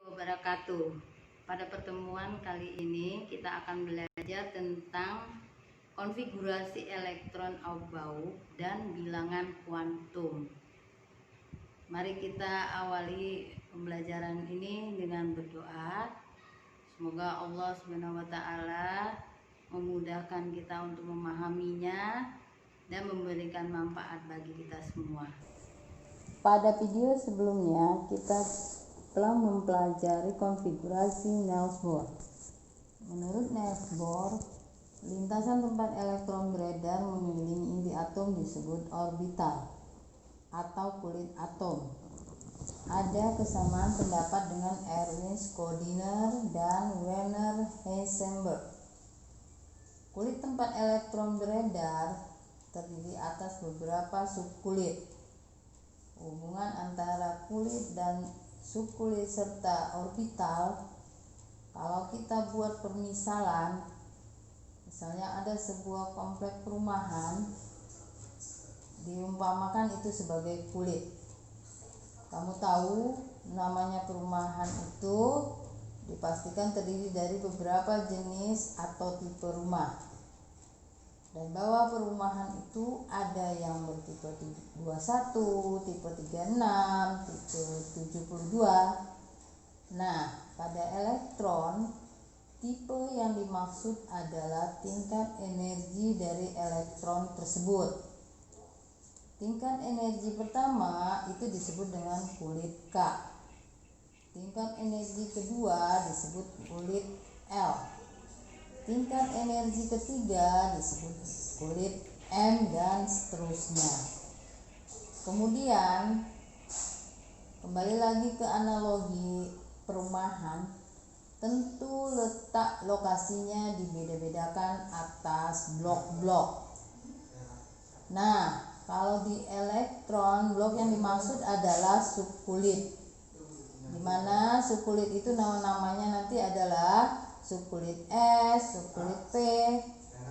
Wabarakatuh. Pada pertemuan kali ini kita akan belajar tentang konfigurasi elektron Aufbau dan bilangan kuantum. Mari kita awali pembelajaran ini dengan berdoa. Semoga Allah SWT memudahkan kita untuk memahaminya dan memberikan manfaat bagi kita semua. Pada video sebelumnya kita telah mempelajari konfigurasi Niels Bohr. Menurut Niels Bohr, lintasan tempat elektron beredar mengelilingi inti atom disebut orbital atau kulit atom. Ada kesamaan pendapat dengan Erwin Schrödinger dan Werner Heisenberg. Kulit tempat elektron beredar terdiri atas beberapa subkulit. Hubungan antara kulit dan subkulit serta orbital, kalau kita buat permisalan, misalnya ada sebuah kompleks perumahan, diumpamakan itu sebagai kulit. Kamu tahu namanya perumahan itu dipastikan terdiri dari beberapa jenis atau tipe rumah. Dan bahwa perumahan itu ada yang bertipe 21, tipe 36, tipe 72. Nah, pada elektron, tipe yang dimaksud adalah tingkat energi dari elektron tersebut. Tingkat energi pertama itu disebut dengan kulit K. Tingkat energi kedua disebut kulit L. Tingkat energi ketiga disebut kulit M dan seterusnya. Kemudian kembali lagi ke analogi perumahan, tentu letak lokasinya dibeda-bedakan atas blok-blok. Nah, kalau di elektron, blok yang dimaksud adalah subkulit, di mana subkulit itu nama-namanya nanti adalah subkulit S, subkulit P,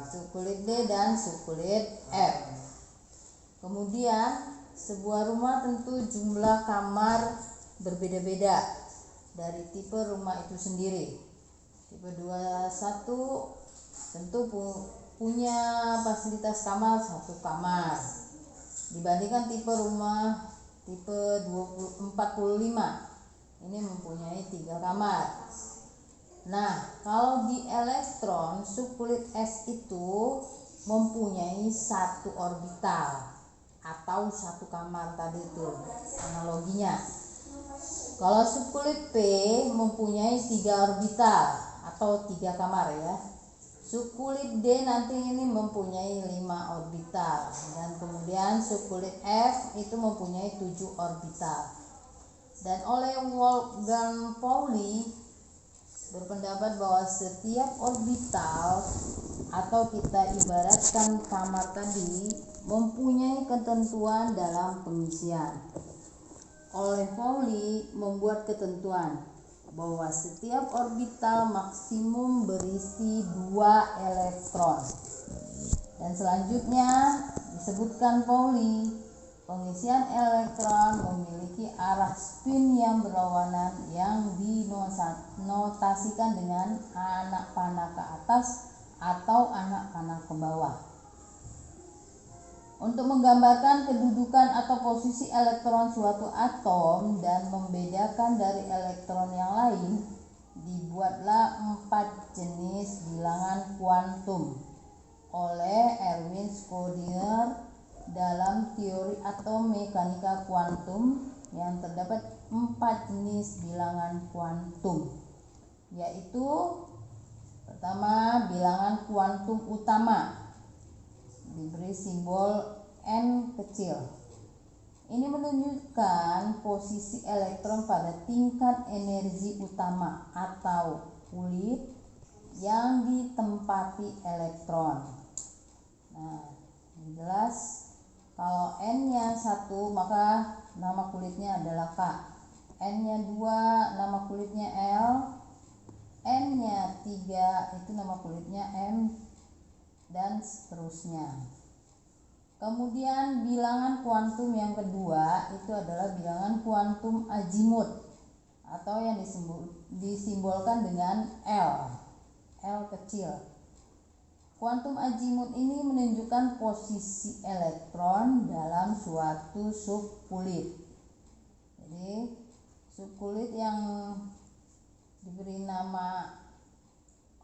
subkulit D, dan subkulit F. Kemudian sebuah rumah tentu jumlah kamar berbeda-beda dari tipe rumah itu sendiri. Tipe 21 tentu punya fasilitas kamar 1 kamar. Dibandingkan tipe rumah tipe 45, ini mempunyai 3 kamar. Nah, kalau di elektron, subkulit S itu mempunyai 1 orbital atau 1 kamar tadi itu analoginya. Kalau subkulit P mempunyai 3 orbital atau 3 kamar ya. Subkulit D nanti ini mempunyai 5 orbital, dan kemudian subkulit F itu mempunyai 7 orbital. Dan oleh Wolfgang Pauli berpendapat bahwa setiap orbital atau kita ibaratkan kamar tadi mempunyai ketentuan dalam pengisian. Oleh Pauli membuat ketentuan bahwa setiap orbital maksimum berisi 2 elektron. Dan selanjutnya disebutkan Pauli, pengisian elektron memiliki arah spin yang berlawanan yang dinotasikan dengan anak panah ke atas atau anak panah ke bawah. Untuk menggambarkan kedudukan atau posisi elektron suatu atom dan membedakan dari elektron yang lain, dibuatlah 4 jenis bilangan kuantum oleh Erwin Schrödinger dalam teori atom mekanika kuantum, yang terdapat 4 jenis bilangan kuantum, yaitu pertama bilangan kuantum utama, diberi simbol N kecil. Ini menunjukkan posisi elektron pada tingkat energi utama atau kulit yang ditempati elektron. Nah, ini jelas. Kalau N-nya 1 maka nama kulitnya adalah K. N-nya 2 nama kulitnya L. N-nya 3 itu nama kulitnya M, dan seterusnya. Kemudian bilangan kuantum yang kedua itu adalah bilangan kuantum azimut atau yang disimbolkan dengan L kecil. Kuantum azimut ini menunjukkan posisi elektron dalam suatu subkulit. Jadi subkulit yang diberi nama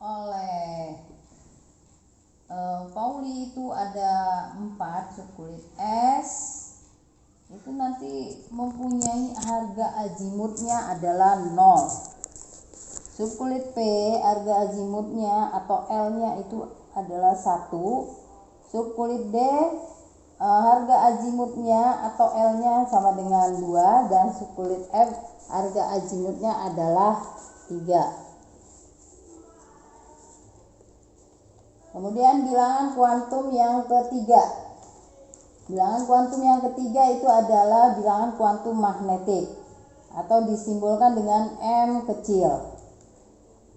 oleh Pauli itu ada 4 subkulit S, itu nanti mempunyai harga azimutnya adalah 0. Subkulit P harga azimutnya atau L-nya itu adalah 1. Subkulit D harga azimutnya atau L-nya sama dengan 2, dan subkulit F harga azimutnya adalah 3. Kemudian bilangan kuantum yang ketiga. Bilangan kuantum yang ketiga itu adalah bilangan kuantum magnetik atau disimbolkan dengan M kecil.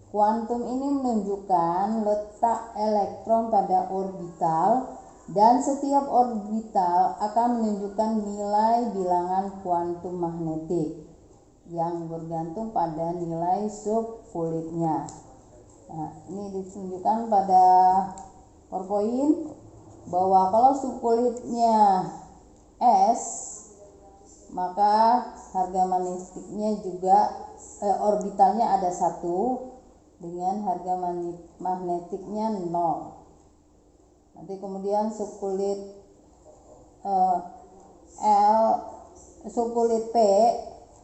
Kuantum ini menunjukkan letak elektron pada orbital, dan setiap orbital akan menunjukkan nilai bilangan kuantum magnetik yang bergantung pada nilai subkulitnya. Nah, ini ditunjukkan pada PowerPoint bahwa kalau subkulitnya S, maka harga magnetiknya juga orbitalnya ada 1 dengan harga magnetiknya 0. Nanti kemudian subkulit subkulit P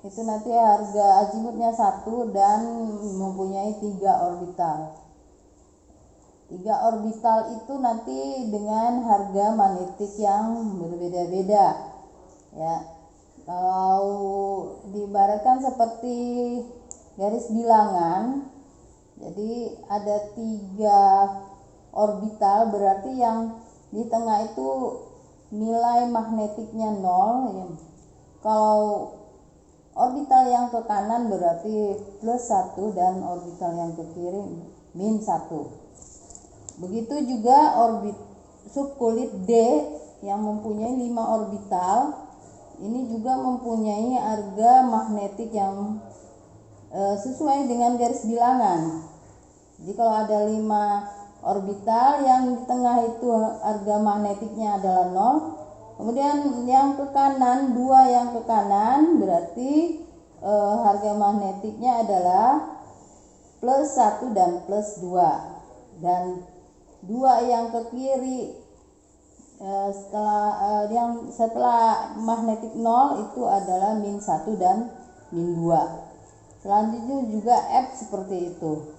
itu nanti harga azimutnya 1 dan mempunyai 3 orbital. 3 orbital itu nanti dengan harga magnetik yang berbeda-beda. Ya, kalau diibaratkan seperti garis bilangan, jadi ada 3 orbital, berarti yang di tengah itu nilai magnetiknya 0. Ya. Kalau orbital yang ke kanan berarti plus 1 dan orbital yang ke kiri min 1. Begitu juga subkulit D yang mempunyai 5 orbital, ini juga mempunyai harga magnetik yang sesuai dengan garis bilangan. Jadi kalau ada 5 orbital, yang di tengah itu harga magnetiknya adalah 0. Kemudian yang ke kanan, 2 yang ke kanan berarti harga magnetiknya adalah plus 1 dan plus 2. Dan 2 yang ke kiri setelah magnetik 0 itu adalah min 1 dan min 2. Selanjutnya juga F seperti itu.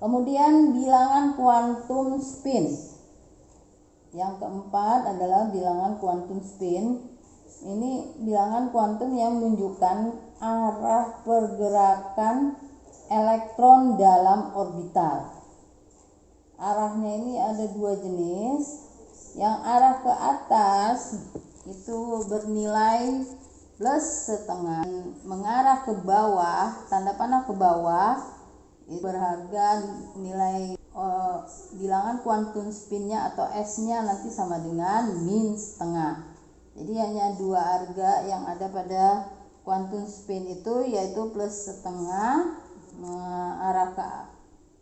Kemudian bilangan kuantum spin. Yang keempat adalah bilangan kuantum spin. Ini bilangan kuantum yang menunjukkan arah pergerakan elektron dalam orbital. Arahnya ini ada 2 jenis. Yang arah ke atas itu bernilai plus setengah. Mengarah ke bawah, tanda panah ke bawah, itu berharga nilai bilangan kuantum spinnya atau S-nya nanti sama dengan min setengah. Jadi hanya 2 harga yang ada pada kuantum spin itu, yaitu plus setengah mengarah ke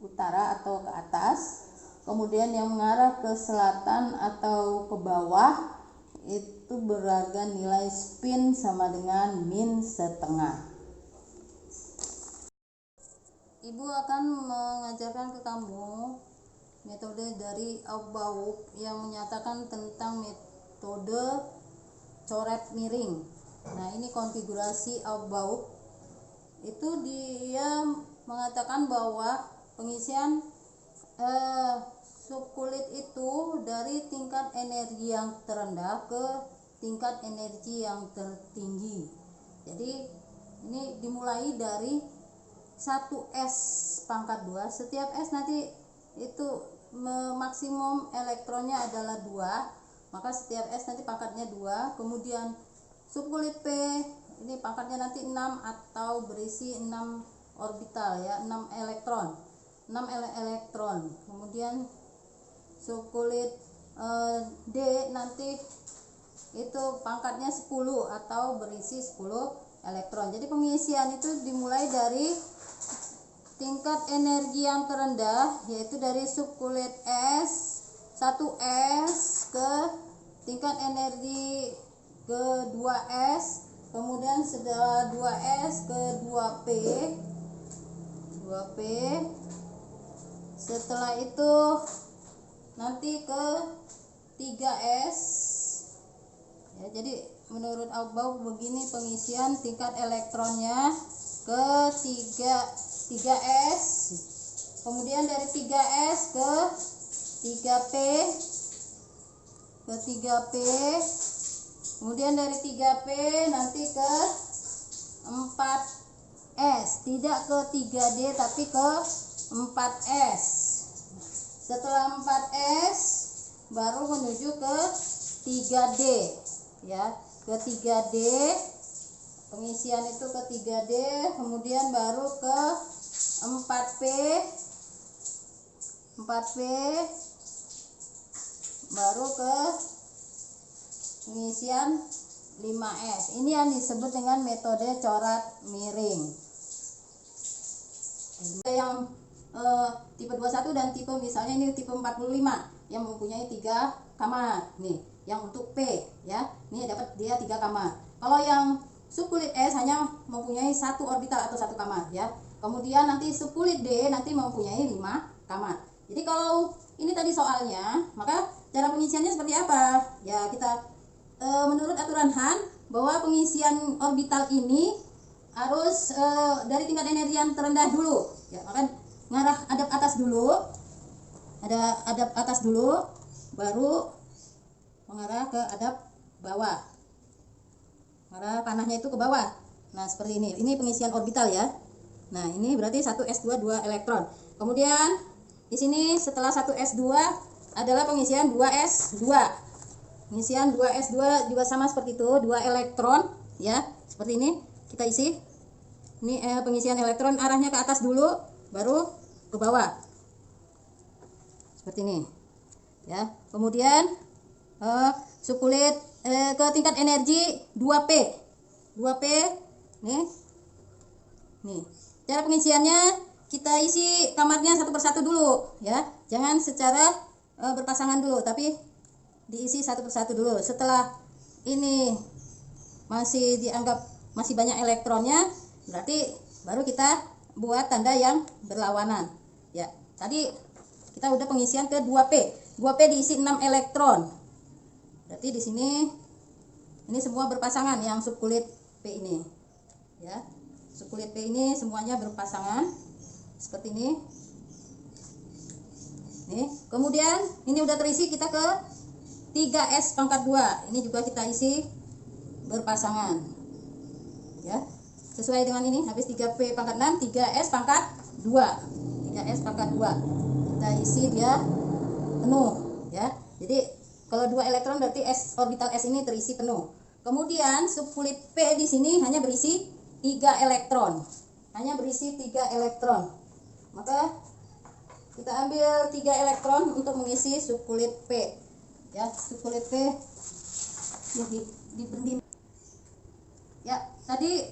utara atau ke atas, kemudian yang mengarah ke selatan atau ke bawah itu berharga nilai spin sama dengan min setengah. Ibu akan mengajarkan ke kamu metode dari Aufbauer yang menyatakan tentang metode coret miring. Nah, ini konfigurasi Aufbauer. Itu dia mengatakan bahwa pengisian subkulit itu dari tingkat energi yang terendah ke tingkat energi yang tertinggi. Jadi ini dimulai dari 1S pangkat 2. Setiap S nanti itu maksimum elektronnya adalah 2, maka setiap S nanti pangkatnya 2. Kemudian subkulit P ini pangkatnya nanti 6 atau berisi 6 orbital, ya, 6 elektron. Kemudian subkulit D nanti itu pangkatnya 10 atau berisi 10 elektron. Jadi pengisian itu dimulai dari tingkat energi yang terendah, yaitu dari subkulit S 1S ke tingkat energi ke 2S, kemudian setelah 2S ke 2P, setelah itu nanti ke 3S ya. Jadi menurut Aufbau begini pengisian tingkat elektronnya ke 3S, kemudian dari 3S ke 3P, kemudian dari 3P nanti ke 4S, tidak ke 3D tapi ke 4S. Setelah 4S baru menuju ke 3D ya, ke 3D, pengisian itu ke 3D, kemudian baru ke 4P, baru ke pengisian 5S. Ini yang disebut dengan metode corak miring. Yang tipe 21 dan tipe misalnya ini tipe 45 yang mempunyai 3 kamar nih, yang untuk P ya, ini dapat dia 3 kamar. Kalau yang subkulit S hanya mempunyai 1 orbital atau 1 kamar ya. Kemudian nanti subkulit D nanti mempunyai 5 kamar. Jadi kalau ini tadi soalnya, maka cara pengisiannya seperti apa? Ya kita menurut aturan Han bahwa pengisian orbital ini harus dari tingkat energi yang terendah dulu ya, maka ngarah hadap atas dulu, ada hadap atas dulu, baru mengarah ke hadap bawah, mengarah panahnya itu ke bawah. Nah seperti ini pengisian orbital ya. Nah ini berarti 1s2 2 elektron. Kemudian di sini setelah 1s2 adalah pengisian 2s2. Pengisian 2s2 juga sama seperti itu, 2 elektron ya, seperti ini kita isi. Ini pengisian elektron arahnya ke atas dulu, baru ke bawah seperti ini ya. Kemudian subkulit ke tingkat energi 2P nih cara pengisiannya kita isi kamarnya satu persatu dulu ya, jangan secara berpasangan dulu, tapi diisi satu persatu dulu. Setelah ini masih dianggap masih banyak elektronnya, berarti baru kita buat tanda yang berlawanan ya. Tadi kita udah pengisian ke 2P diisi 6 elektron, berarti di sini ini semua berpasangan yang subkulit P ini ya. Subkulit P ini semuanya berpasangan seperti ini nih. Kemudian ini udah terisi, kita ke 3S pangkat 2, ini juga kita isi berpasangan ya, sesuai dengan ini. Habis 3P pangkat 6, 3S pangkat 2, 3S pangkat 2 kita isi dia penuh ya. Jadi kalau 2 elektron berarti S orbital S ini terisi penuh. Kemudian subkulit P di sini hanya berisi 3 elektron, maka kita ambil 3 elektron untuk mengisi subkulit P ya. Subkulit P di ya. Tadi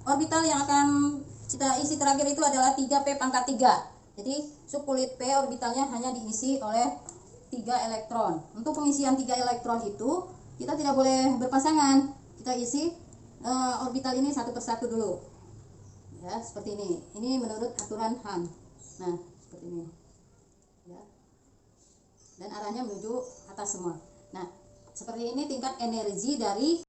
orbital yang akan kita isi terakhir itu adalah 3P pangkat 3. Jadi subkulit P orbitalnya hanya diisi oleh 3 elektron. Untuk pengisian 3 elektron itu kita tidak boleh berpasangan, kita isi orbital ini satu persatu dulu ya, seperti ini. Ini menurut aturan Han. Nah seperti ini ya, dan arahnya menuju atas semua. Nah seperti ini tingkat energi dari